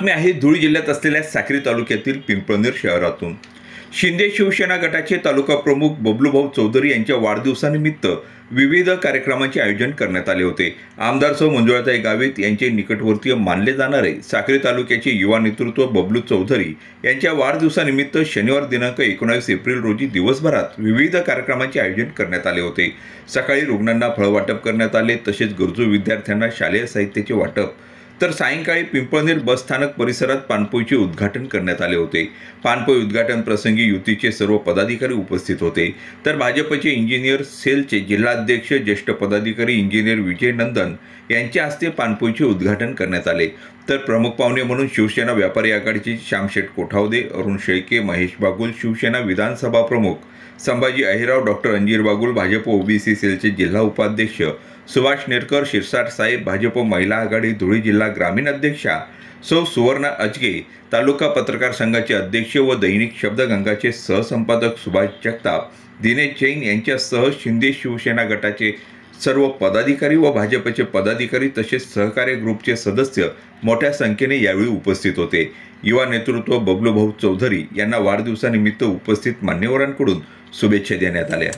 बातमी आहे धुळे जिल्ह्यात असलेल्या साक्री तालुक्यातील पिंपळनेर शहरातून। शिंदे शिवसेना गटाचे तालुका प्रमुख बबलूभाऊ चौधरी यांच्या वाढदिवसानिमित्त विविध कार्यक्रमांचे आयोजन करण्यात आले होते। आमदार सौ मंजुळाताई गावित यांचे निकटवर्तीय मानले जाणारे साक्री तालुक्याचे युवा नेतृत्व बबलू चौधरी यांच्या वाढदिवसानिमित्त शनिवार दिनांक 19 एप्रिल रोजी दिवसभरात विविध कार्यक्रमांचे आयोजन करण्यात आले होते। सकाळी रुग्णांना फळ वाटप करण्यात आले, तसेच गरजू विद्यार्थ्यांना शालेय साहित्याचे वाटप, तर सायंकाळी पिंपळनेर बस स्थानक परिसरात पानपोईचे उद्घाटन करण्यात आले होते। पानपोई उद्घाटन प्रसंगी युतीचे सर्व पदाधिकारी उपस्थित होते, तर भाजपचे इंजिनियर सेलचे जिल्हाध्यक्ष ज्येष्ठ पदाधिकारी इंजिनियर विजय नंदन यांच्या हस्ते पानपोईचे उद्घाटन करण्यात आले। तर प्रमुख पाहुणे म्हणून शिवसेना व्यापारी आघाडीचे श्यामशेठ कोठावदे, अरुण शेळके, महेश बागुल, शिवसेना विधानसभा प्रमुख संभाजी अहिराव, डॉक्टर अंजीर बागुल, भाजप ओबीसी सेलचे जिल्हा उपाध्यक्ष सुभाष नेरकर, शिरसाट साहेब, भाजप महिला आघाडी धुळे जिल्हा ग्रामीण अध्यक्षा सौ सुवर्णा अजगे, तालुका पत्रकार संघाचे अध्यक्ष व दैनिक शब्दगंगाचे सहसंपादक सुभाष जगताप, दिनेश जैन यांच्यासह शिंदे शिवसेना गटाचे सर्व पदाधिकारी व भाजपचे पदाधिकारी तसेच सहकार्य ग्रुपचे सदस्य मोठ्या संख्येने यावेळी उपस्थित होते। युवा नेतृत्व बबलूभाऊ चौधरी यांना वाढदिवसानिमित्त उपस्थित मान्यवरांकडून शुभेच्छा देण्यात आल्या।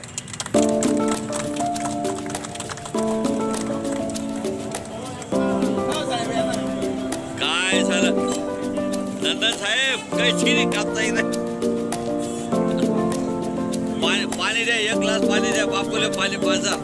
काय झालं नंदन साहेब, काही चिरी कापता येईल? पाणी द्या, एक ग्लास पाणी द्या, बापूला पाणी पाजा।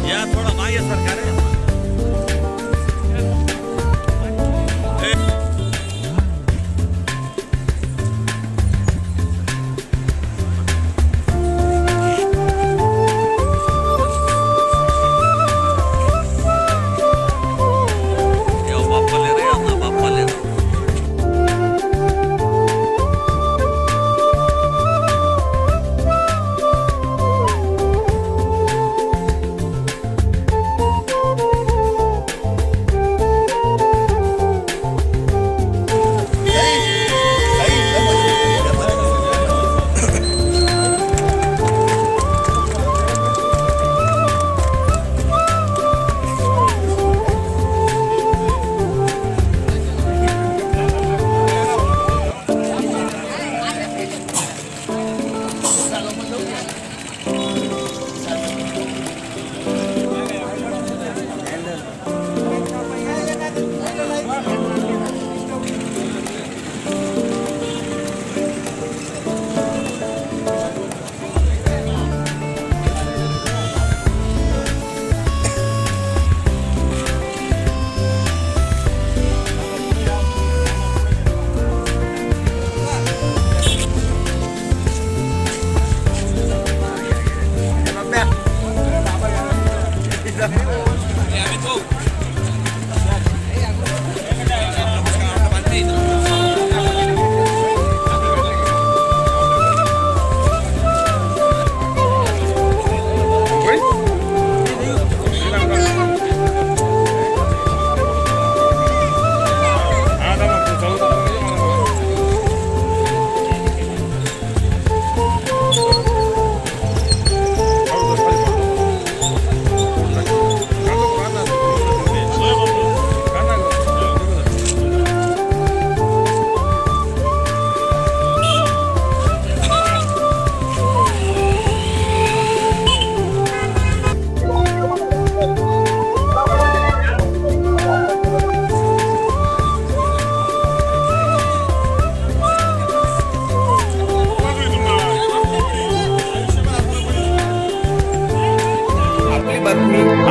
या थोडा मागे सरकार आहे।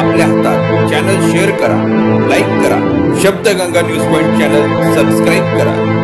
आपल्या हातात। चॅनल शेअर करा, लाईक करा, Shabdganga news point channel subscribe करा।